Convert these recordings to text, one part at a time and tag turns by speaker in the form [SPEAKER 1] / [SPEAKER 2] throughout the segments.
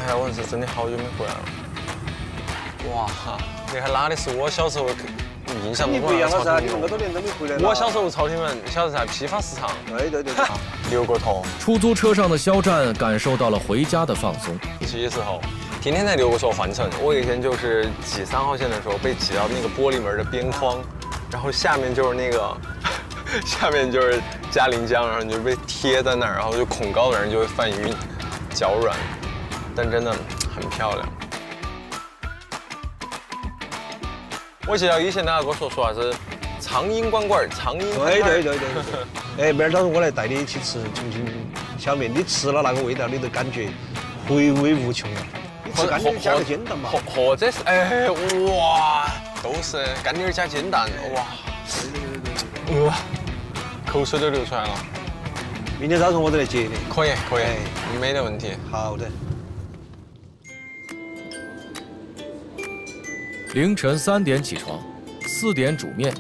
[SPEAKER 1] 下，我是真的好久没回来了。哇，你还拿的是我小时候印象中
[SPEAKER 2] 不一样了噻，你那么多年都没回来了。
[SPEAKER 1] 我小时候朝天门，小时候在批发市场。
[SPEAKER 2] 对。
[SPEAKER 1] 留过头。
[SPEAKER 3] 出租车上的肖战感受到了回家的放松。
[SPEAKER 1] 其实候，天天在留过所换乘。我以前就是挤3号线的时候，被挤到那个玻璃门的边框，然后下面就是那个，下面就是嘉陵江，然后你就被贴在那儿，然后就恐高的人就会犯晕、脚软，但真的很漂亮。我记得以前大家跟我说啥子苍蝇馆馆，苍蝇馆馆。
[SPEAKER 2] 对。哎，明儿早上我来带你去吃重庆小面，你吃了那个味道，你都感觉回味无穷了。你吃干点加个煎蛋嘛。
[SPEAKER 1] 或者是哇，都是干点加煎蛋，哇，口水都流出来了。
[SPEAKER 2] 明天早上我都来接你。
[SPEAKER 1] 可以，没得问题。
[SPEAKER 2] 好的。
[SPEAKER 3] 凌晨3点起床，4点煮面，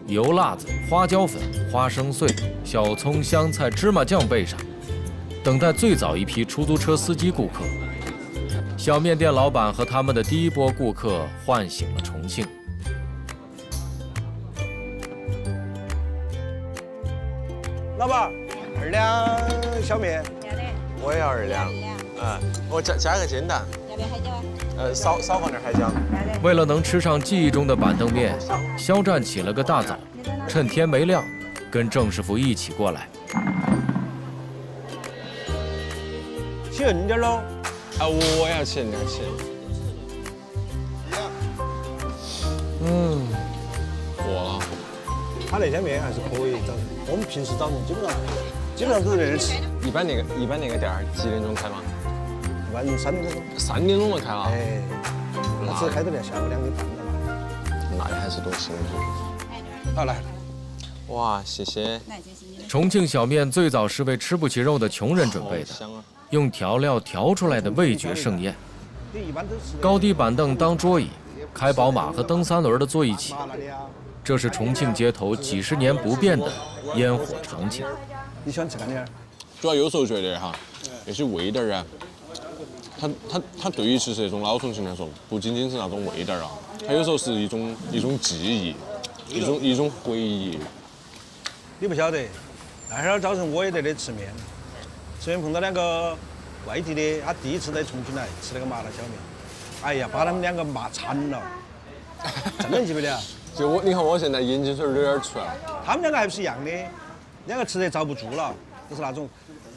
[SPEAKER 3] 油辣子、花椒粉、花生碎、小葱、香菜、芝麻酱备上，等待最早一批出租车司机顾客。小面店老板和他们的第一波顾客唤醒了重庆。
[SPEAKER 2] 老板，2两小面。
[SPEAKER 1] 我也要2两。我加个煎蛋。
[SPEAKER 4] 要不要海椒啊？
[SPEAKER 1] 少放点海椒。
[SPEAKER 3] 为了能吃上记忆中的板凳面，肖战起了个大早，趁天没亮，跟郑师傅一起过来。
[SPEAKER 2] 起硬点喽。
[SPEAKER 1] 我要起，你要起。过了。
[SPEAKER 2] 他那家面还是可以，早晨我们平时早晨基本上都是在那吃。
[SPEAKER 1] 一般那个店儿几点钟开吗
[SPEAKER 2] 晚3点钟。
[SPEAKER 1] 3点钟就开了。
[SPEAKER 2] 哎，他只开到下午2点半的嘛。
[SPEAKER 1] 那还是多辛苦。
[SPEAKER 2] 好来。
[SPEAKER 1] 哇，谢谢。
[SPEAKER 3] 重庆小面最早是为吃不起肉的穷人准备的，用调料调出来的味觉盛宴。高低板凳当桌椅，开宝马和蹬3轮的坐一起，这是重庆街头几十年不变的烟火场景。
[SPEAKER 2] 你喜欢吃干点？
[SPEAKER 5] 主要有时候觉得哈，那些味道啊，它对于其实这种老重庆来说，不仅仅是那种味道啊，它有时候是一种记忆，一种回忆。
[SPEAKER 2] 你不晓得，那会儿早晨我也在这吃面，吃面碰到2个外地的，他第一次在重庆来吃那个麻辣小面，哎呀，把他们2个骂惨了，真的记不了。
[SPEAKER 1] 你看我现在眼睛水都有点出来了。
[SPEAKER 2] 他们2个还不是一样的，2个吃得遭不住了，就是那种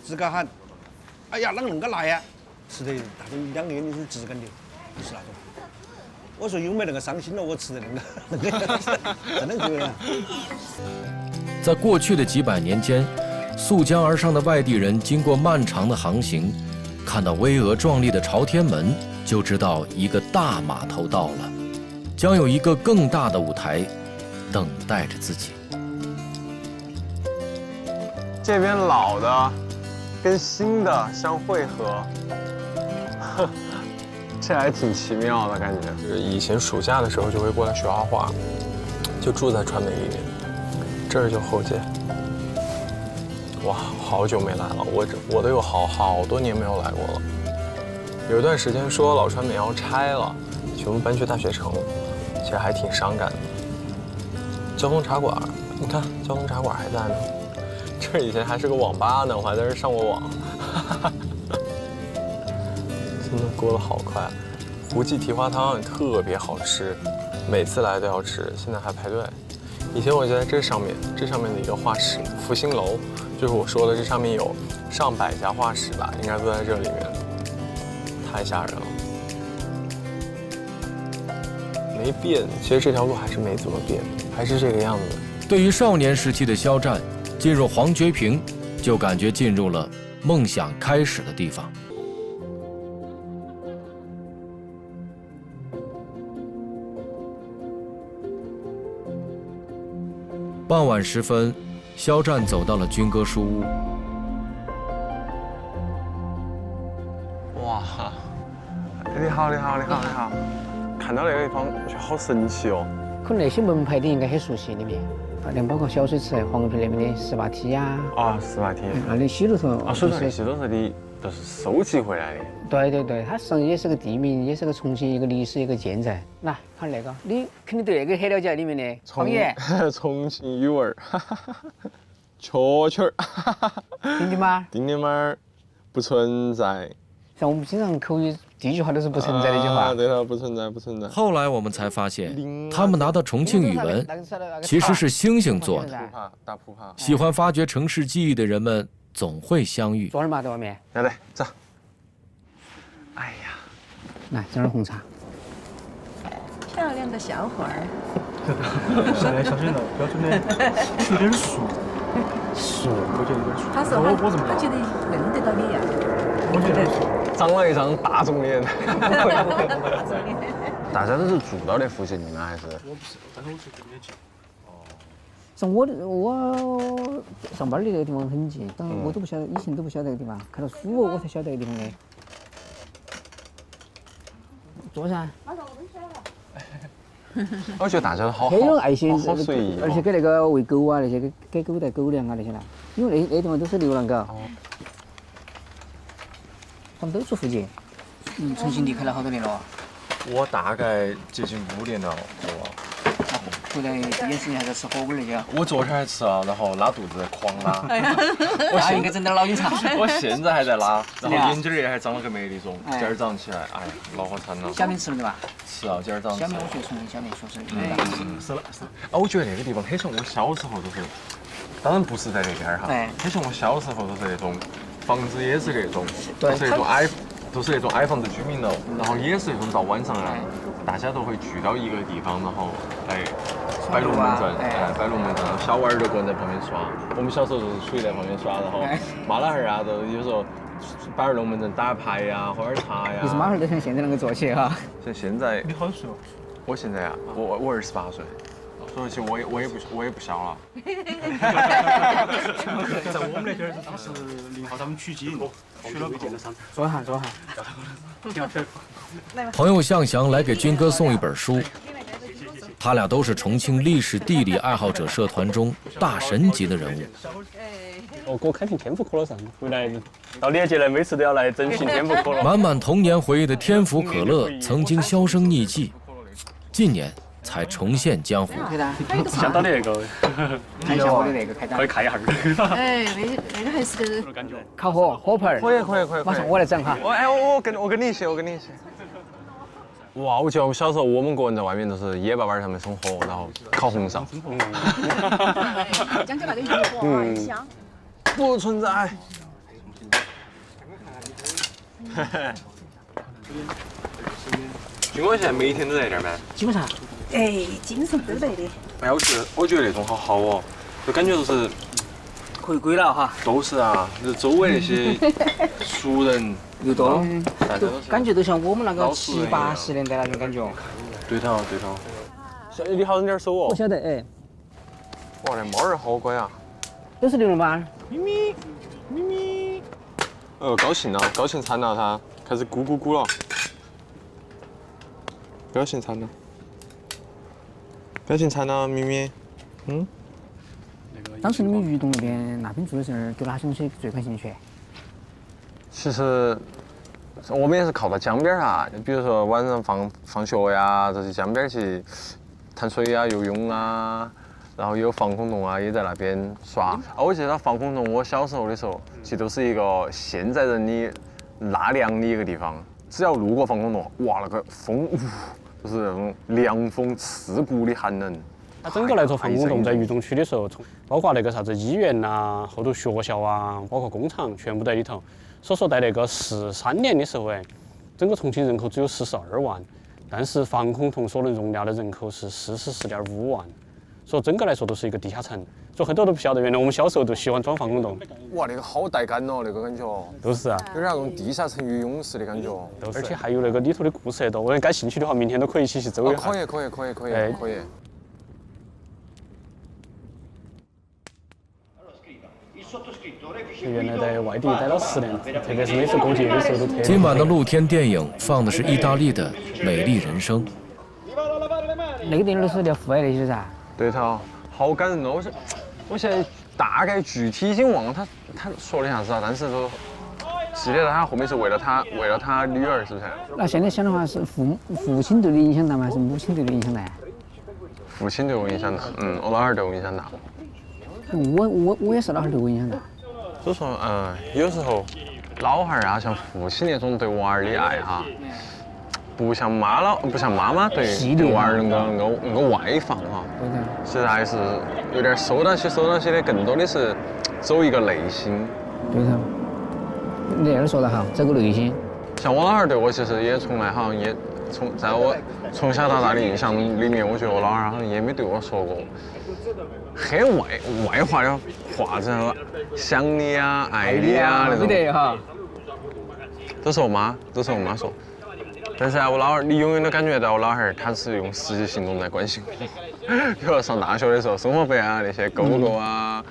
[SPEAKER 2] 自个喊，哎呀，啷个恁个辣呀？吃得那种2个眼睛是直梗的，就是那种。我说有没那个伤心了？我吃的那个，真的记不了。
[SPEAKER 3] 在过去的几百年间，溯江而上的外地人经过漫长的航行，看到巍峨壮丽的朝天门，就知道一个大码头到了，将有一个更大的舞台等待着自己。
[SPEAKER 1] 这边老的跟新的相汇合，这还挺奇妙的感觉。就是以前暑假的时候就会过来学画画，就住在传媒里面。这儿就后街。哇，好久没来了，我都有好多年没有来过了。有一段时间说老传媒要拆了，全部搬去大学城，其实还挺伤感的。交通茶馆，你看交通茶馆还在呢。这以前还是个网吧呢，我还在这上过网。真的过得好快。胡记蹄花汤也特别好吃，每次来都要吃，现在还排队。以前我就在这上面的一个画室，复兴楼，就是我说的这上面有上百家画室吧，应该都在这里面，太吓人了。没变，其实这条路还是没怎么变，还是这个样子。
[SPEAKER 3] 对于少年时期的肖战，进入黄觉坪，就感觉进入了梦想开始的地方。傍晚时分，肖战走到了军歌书屋。
[SPEAKER 1] 哇，你好，看到那个地方，我觉得好神奇哦。
[SPEAKER 6] 可能那些门牌你应该很熟悉里面，连包括小水池、黄河坪那边的18梯呀。
[SPEAKER 1] 啊，18梯。
[SPEAKER 6] 那里西路头。
[SPEAKER 1] 啊，水头那些都是你都是收集回来的。
[SPEAKER 6] 对对对，它实际上也是个地名，也是个重庆一个历史一个建材。来看那个，你肯定对那个黑了解里面的方言。
[SPEAKER 1] 重庆语文儿，蛐蛐儿，
[SPEAKER 6] 丁丁妈，
[SPEAKER 1] 丁丁妈儿不存在。
[SPEAKER 6] 像我们经常口语第一句话都是不存在的一句话。
[SPEAKER 1] 对头，不存在，不存在。
[SPEAKER 3] 后来我们才发现，他们拿的重庆语文其实是星星做的。
[SPEAKER 1] 大扑帕。
[SPEAKER 3] 喜欢发掘城市记忆的人们总会相遇。
[SPEAKER 6] 坐会儿嘛，在外面。
[SPEAKER 1] 来，走。哎呀，
[SPEAKER 6] 来，整点红茶。
[SPEAKER 4] 漂亮的小伙儿。
[SPEAKER 7] 小心了，标准的有点熟。熟，我觉得有点熟。
[SPEAKER 4] 他说他觉得认得到你呀。
[SPEAKER 7] 我觉得
[SPEAKER 1] 长了一张大众脸。大家都是住到那附近的吗？还是？
[SPEAKER 7] 我不是，但是我是跟你近。
[SPEAKER 6] 像我上班的那个地方很近，但我都不晓得，以前都不晓得那个地方，看到书我才晓得那个地方的。坐噻。
[SPEAKER 1] 我觉得大家都好
[SPEAKER 6] 很有爱心，
[SPEAKER 1] 好随意，
[SPEAKER 6] 而且给那个喂狗啊那些，给狗带狗粮啊那些啦，因为那地方都是流浪狗。他们都住附近。重庆离开了好多年了。
[SPEAKER 8] 我大概接近5年了，
[SPEAKER 6] 回来第一件事情还是吃火锅那些。
[SPEAKER 8] 我昨天还吃了，然后拉肚子狂拉。
[SPEAKER 6] 那应该整点老警察。
[SPEAKER 8] 我现在还在拉，然后眼睛儿还长了个梅粒肿，今儿早上起来，哎呀，恼火惨了。
[SPEAKER 6] 小面吃了对吧？
[SPEAKER 8] 吃了，今儿早上吃了。
[SPEAKER 6] 小面我觉得重庆小面确实
[SPEAKER 8] 是了。啊，我觉得那个地方很像我小时候都是，当然不是在那边儿哈，很像我小时候都是那种房子也是那种，都是那种矮房子居民楼，然后也是那种到晚上来，大家都会聚到一个地方，然后来摆龙门阵，摆龙门阵，小娃儿就个人在旁边耍。我们小时候就是属于在旁边耍，然后妈老汉儿啊，都有时候摆点龙门阵、打牌呀、喝点茶呀。
[SPEAKER 6] 其实马上都像现在那个做起哈。
[SPEAKER 1] 像现在，
[SPEAKER 7] 你好熟？
[SPEAKER 1] 我现在啊，我28岁，所以其实我也不小了。
[SPEAKER 7] 在我们那边是0号他们取经，取了个
[SPEAKER 6] 坐下。
[SPEAKER 3] 朋友向翔来给军哥送一本书，他俩都是重庆历史地理爱好者社团中大神级的人物。
[SPEAKER 9] 我哥开瓶天府可乐噻，回来到年节了，每次都要来整瓶天府可乐。
[SPEAKER 3] 满满童年回忆的天府可乐曾经销声匿迹，近年才重现江湖。
[SPEAKER 9] 想到那个，
[SPEAKER 6] 看一下我的那个开单。
[SPEAKER 9] 可以看一下。
[SPEAKER 4] 哎，那个还是个
[SPEAKER 6] 烤火盆儿。
[SPEAKER 1] 可以。
[SPEAKER 6] 马上我来整哈。
[SPEAKER 1] 我跟你一起。哇，我记得我们小时候，我们个人在外面都是野巴巴上面生火，然后烤红烧。
[SPEAKER 4] 讲究那个油火香。
[SPEAKER 1] 不存在。
[SPEAKER 8] 军哥现在每天都在那儿吗？
[SPEAKER 6] 基本上。
[SPEAKER 4] 哎，精神都在的。
[SPEAKER 8] 哎，我觉得那种好好哦，就感觉就是
[SPEAKER 6] 可以归了哈。
[SPEAKER 8] 都是啊，就是周围那些熟人
[SPEAKER 6] 又多，
[SPEAKER 8] 大家都是
[SPEAKER 6] 感觉都像我们那个70、80年代那种感觉。
[SPEAKER 8] 对头。
[SPEAKER 1] 你好认点手哦。
[SPEAKER 6] 我晓得哎。
[SPEAKER 1] 哇，那猫儿好乖啊。
[SPEAKER 6] 都是流浪猫。
[SPEAKER 1] 咪咪。高兴惨了，它开始咕咕咕了。高兴惨了，咪咪。
[SPEAKER 6] 当时你们渝洞那边住的时候，对哪些东西最感兴趣？
[SPEAKER 1] 其实我们也是靠到江边啊，比如说晚上放学呀，这些江边去谈水啊、游泳啊，然后有防空洞啊，也在那边耍。我记得防空洞，我小时候的时候，其实都是一个现在人的纳凉的一个地方。只要路过防空洞，哇，那个风，就是那种凉风刺骨的寒冷。
[SPEAKER 9] 它整个来说，防空洞在渝中区的时候，包括那个啥子医院呐、后头学校啊，包括工厂，全部在里头。所以说，在那个13年的时候，整个重庆人口只有42万，但是防空洞所能容纳的人口是44.5万，所以整个来说都是一个地下城。所以很多都不晓得，原来我们小时候都喜欢装防空洞。
[SPEAKER 1] 哇，那个好带感哦，那个感觉。
[SPEAKER 9] 都是啊。
[SPEAKER 1] 有点那种地下城与勇士的感觉。
[SPEAKER 9] 而且还有那个里头的故事很多，我感兴趣的话，明天都可以一起去走一下。
[SPEAKER 1] 可以。
[SPEAKER 9] 原来在外地待了10年，特别是每次过节的时候都特别。
[SPEAKER 3] 今晚的露天电影放的是意大利的《美丽人生》。
[SPEAKER 6] 那个电影都是聊户外那些噻。
[SPEAKER 1] 对头，好感人哦！我现在大概具体已经忘了他说的啥子啊，但是说记得他后面是为了他女儿，是不是？
[SPEAKER 6] 那现在想的话是父亲对你影响大吗？还是母亲对你影响大？
[SPEAKER 1] 父亲对我影响大，我老汉儿对我影响大。
[SPEAKER 6] 我也是老汉儿对我影响大。
[SPEAKER 1] 所以说，有时候老汉儿啊，像父亲那种对娃儿的爱哈，不像妈妈对娃儿那个外放哈。
[SPEAKER 6] 对的。
[SPEAKER 1] 其实还是有点收到起的，更多的是走一个内心。
[SPEAKER 6] 对头。你这样说得好，走个内心。
[SPEAKER 1] 像我老汉儿对我其实也从来好像也在我从小到大的印象里面，我觉得我老汉儿好像也没对我说过很外化的话，这样想你啊、爱你啊那种。
[SPEAKER 6] 没得哈。
[SPEAKER 1] 都是我妈说。但是啊，你永远都感觉到我老汉儿他是用实际行动在关心我。比如上大学的时候，生活费啊那些狗啊。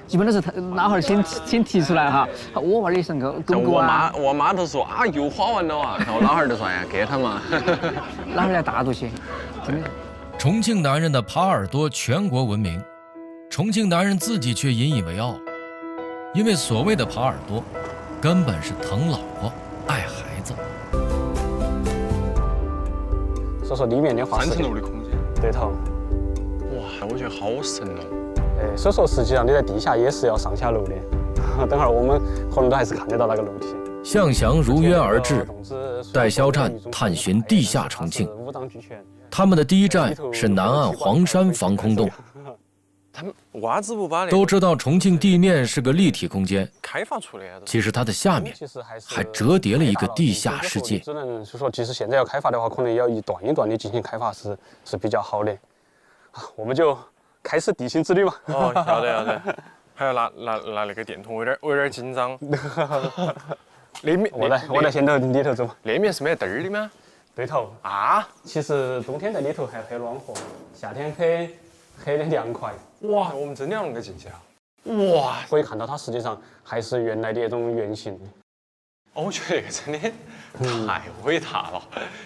[SPEAKER 6] 基本都是他老汉儿先提出来哈，我娃儿也想狗啊。
[SPEAKER 1] 我妈都说啊又花完了啊，然后老汉儿就说呀给他嘛。
[SPEAKER 6] 老汉儿要大度些，真的。
[SPEAKER 3] 重庆男人的耙耳朵全国闻名，重庆男人自己却引以为傲，因为所谓的耙耳朵，根本是疼老婆、爱孩子。
[SPEAKER 9] 所以说里面的话
[SPEAKER 1] 3层楼的空间。
[SPEAKER 9] 对头。
[SPEAKER 1] 哇，我觉得好神哦。
[SPEAKER 9] 所以说实际上你在地下也是要上下楼的。等会儿我们可能都还是看得到那个楼梯。
[SPEAKER 3] 向翔如约而至，带肖战探寻地下重庆。他们的第一站是南岸黄山防空洞。
[SPEAKER 5] 他们为啥子不把
[SPEAKER 3] 都知道重庆地面是个立体空间，
[SPEAKER 5] 开发出来啊？
[SPEAKER 3] 其实它的下面还折叠了一个地下世界。
[SPEAKER 9] 只能是说，即使现在要开发的话，可能要一段一段的进行开发是比较好的。我们就开始地心之旅嘛。
[SPEAKER 5] 哦，要得。还要拿那个电筒，我有点紧张。那面
[SPEAKER 9] 我在先头里头走。
[SPEAKER 5] 那面是没得灯儿的吗？
[SPEAKER 9] 对头。
[SPEAKER 5] 啊？
[SPEAKER 9] 其实冬天在里头还很暖和，夏天很的凉快。
[SPEAKER 5] 哇，我们真的要那个进去啊！哇，
[SPEAKER 9] 可以看到它实际上还是原来的那种原型。
[SPEAKER 5] 我觉得这个真的太伟大了。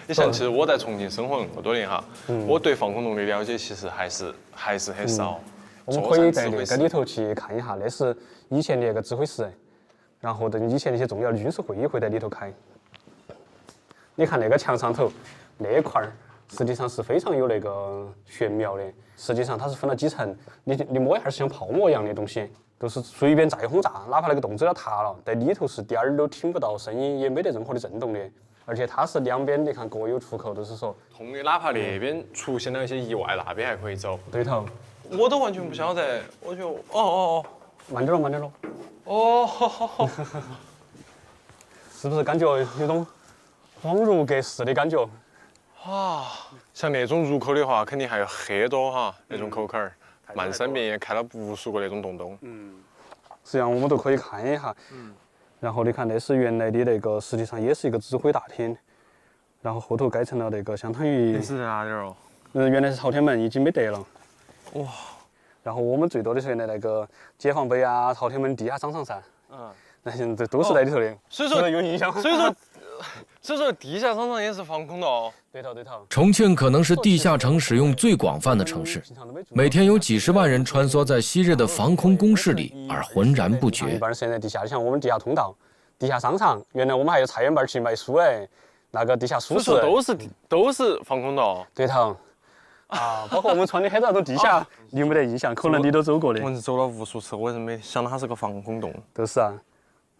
[SPEAKER 5] 你像，其实我在重庆生活那么多年哈，我对防空洞的了解其实还是很少。
[SPEAKER 9] 我们可以在那个里头去看一下，那是以前的那个指挥室，然后以前的一些重要的军事会议会在里头开。你看那个墙上头那块儿，实际上是非常有那个玄妙的。实际上它是分了几层，你摸一下是像泡沫一样的东西，都是随便再轰炸，哪怕那个洞子要塌了，在里头是点儿都听不到声音，也没得任何的震动的。而且它是两边你看各有出口，都是说
[SPEAKER 5] 通的，哪怕那边出现了一些意外，那边还可以走。
[SPEAKER 9] 对头。
[SPEAKER 5] 我都完全不晓得，我就
[SPEAKER 9] 慢点咯。
[SPEAKER 5] 哦，
[SPEAKER 9] 是不是感觉有种恍如隔世的感觉？
[SPEAKER 5] 啊，像那种入口的话，肯定还有很多哈那种口坎儿，漫山遍野开了无数个那种洞洞。
[SPEAKER 9] 实际上我们都可以看一下。然后你看，那是原来的那个，实际上也是一个指挥大厅，然后后头改成了那个相当于。
[SPEAKER 5] 那是哪点哦？
[SPEAKER 9] 原来是朝天门，已经没得了。
[SPEAKER 5] 哇！
[SPEAKER 9] 然后我们最多的是原来那个解放碑啊、朝天门地下商场噻。那些都是在里头的。
[SPEAKER 5] 所以说
[SPEAKER 9] 有印象。
[SPEAKER 5] 所以说地下商场也是防空洞。
[SPEAKER 9] 对头。
[SPEAKER 3] 重庆可能是地下城使用最广泛的城市，每天有几十万人穿梭在昔日的防空工事里而浑然不觉。
[SPEAKER 9] 一般现在地下，像我们地下通道、地下商场，原来我们还有菜园板去卖书哎，那个地下书室
[SPEAKER 5] 都是防空洞。
[SPEAKER 9] 对头。包括我们穿的很多都地下，你有没得印象？可能你都走过的。
[SPEAKER 5] 我是走了无数次，我是没想到它是个防空洞。
[SPEAKER 9] 都是啊。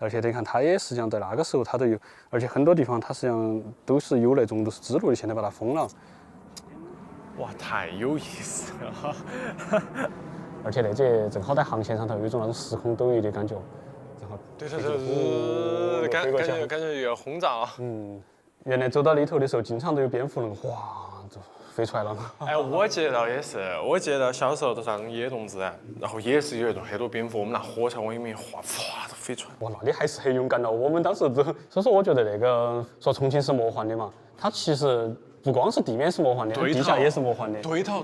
[SPEAKER 9] 而且你看，它也实际上在那个时候它都有，而且很多地方它实际上都是有那种都是支路的，现在把它封了。
[SPEAKER 5] 哇，太有意思了！
[SPEAKER 9] 而且那节正好在航线上头有一种那种时空抖移的感觉，然后
[SPEAKER 5] 对，感觉又要轰炸了。
[SPEAKER 9] 原来走到里头的时候，经常都有蝙蝠那个哗就飞出来了。
[SPEAKER 5] 哎，我记得也是，我记得小时候都上野洞子，然后也是有那种很多蝙蝠，我们拿火锹往里面划，唰都飞出来。
[SPEAKER 9] 哇，那你还是很勇敢的。我们当时都，所以说我觉得那个说重庆是魔幻的嘛，它其实不光是地面是魔幻的，地下也是魔幻的。
[SPEAKER 5] 对头。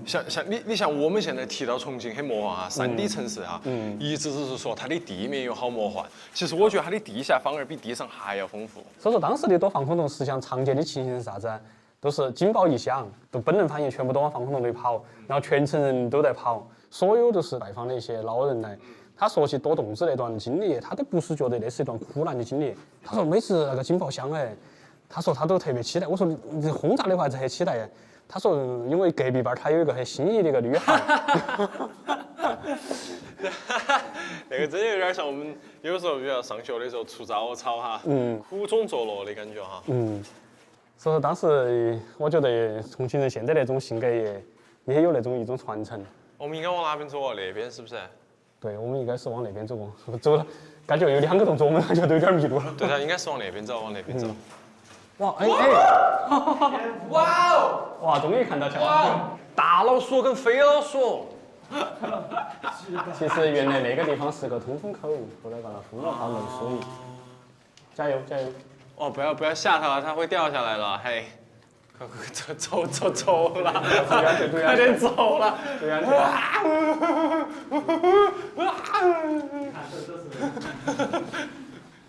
[SPEAKER 5] 像你像我们现在提到重庆很魔幻啊，3D 城市啊，一直只是说它的地面有好魔幻，其实我觉得它的地下反而比地上还要丰富。
[SPEAKER 9] 所以说当时的躲防空洞实际上常见的情形是啥子？都是警报一响，都本能反应全部都往防空洞里跑，然后全城人都在跑，所有都是拜访的一些老人来，他说起躲洞子那段经历，他都不是觉得那是一段苦难的经历。他说每次那个警报响他说他都特别期待。我说你轰炸的话还是很期待。他说因为隔壁班他有一个很心仪的一个女孩。
[SPEAKER 5] 那个真有点像我们有时候比如上学的时候出早操哈，苦中作乐的感觉哈。
[SPEAKER 9] 所以说当时我觉得重庆人现在那种性格也有那种一种传承。
[SPEAKER 5] 我们应该往哪边走啊？那边是不是？
[SPEAKER 9] 对，我们应该是往那边走过，走了，感觉有2个动作，我们感觉都有点迷路了。
[SPEAKER 5] 对的，应该是往那边走，往那边走。
[SPEAKER 9] 哇，哇哦！哇，终于看到哇，
[SPEAKER 5] 大老鼠跟飞老鼠。
[SPEAKER 9] 其实原来那个地方是个通风口，后来把它封了，怕漏水。加油，加油！
[SPEAKER 5] 哦，不要下它了，它会掉下来了，嘿。走了，快点走了！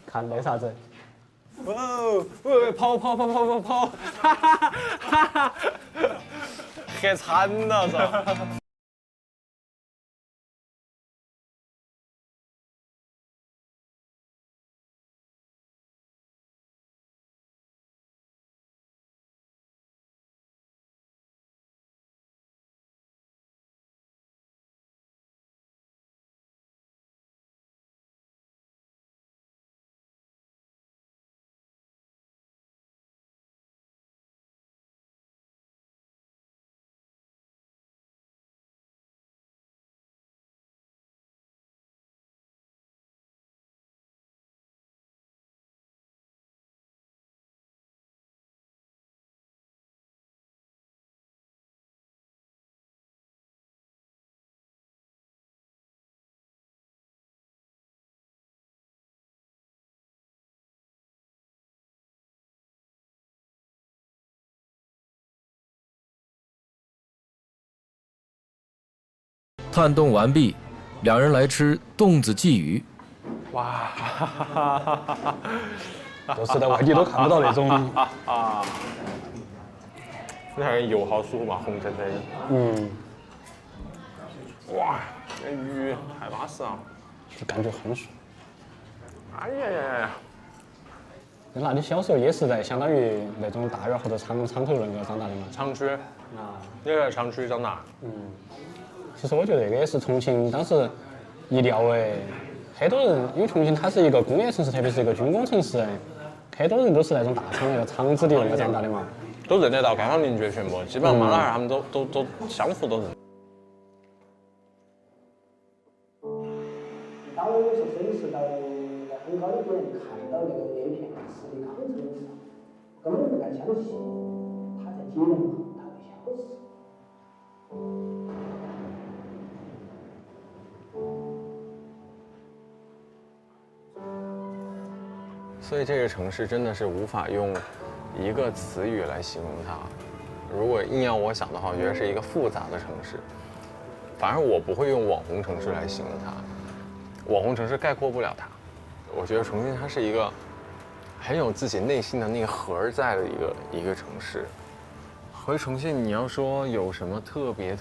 [SPEAKER 9] 看那啥子？
[SPEAKER 5] 哦，跑！黑惨了噻！
[SPEAKER 3] 探洞完毕，两人来吃洞子鲫鱼。
[SPEAKER 5] 哇，
[SPEAKER 9] 就是在外地都看不到那种。
[SPEAKER 5] 你看油好舒服嘛，红澄澄的。哇，这鱼太巴适了，
[SPEAKER 9] 就感觉很爽。
[SPEAKER 5] 哎呀！
[SPEAKER 9] 那你小时候也是在相当于那种大院或者厂头那个长大的吗？
[SPEAKER 5] 厂区。也在厂区长大。
[SPEAKER 9] 其实我觉得这个也是重庆当时一料很多人，因为重庆它是一个工业城市，特别是一个军工城市，很多人都是那种大厂那个厂子里那个长大的嘛，
[SPEAKER 5] 都认得到，街坊邻居全部，基本上妈老汉儿他们都相互都认。
[SPEAKER 6] 当我有时候审视到很高的点看到那个叶片是的康城上，根本不敢相信他在几年后他会消失。
[SPEAKER 1] 所以这个城市真的是无法用一个词语来形容它。如果硬要我想的话，我觉得是一个复杂的城市。反而我不会用网红城市来形容它，网红城市概括不了它。我觉得重庆它是一个很有自己内心的那个核在的一个城市。回重庆，你要说有什么特别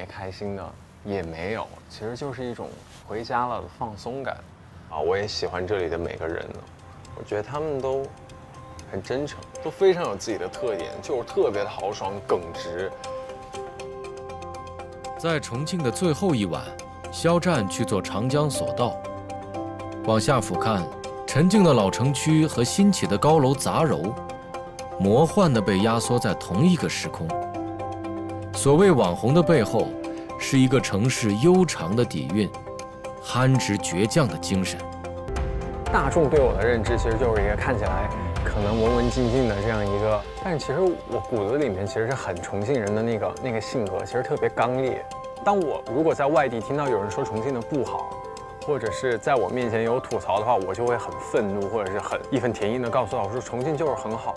[SPEAKER 1] 开心的，也没有，其实就是一种回家了的放松感。我也喜欢这里的每个人呢。我觉得他们都很真诚，都非常有自己的特点，就是特别的豪爽、耿直。
[SPEAKER 3] 在重庆的最后一晚，肖战去坐长江索道，往下俯瞰，沉静的老城区和新起的高楼杂糅，魔幻地被压缩在同一个时空。所谓网红的背后，是一个城市悠长的底蕴，憨直倔强的精神。
[SPEAKER 1] 大众对我的认知其实就是一个看起来可能文文静静的这样一个，但是其实我骨子里面其实是很重庆人的那个性格，其实特别刚烈。当我如果在外地听到有人说重庆的不好，或者是在我面前有吐槽的话，我就会很愤怒，或者是很义愤填膺的告诉他，我说重庆就是很好。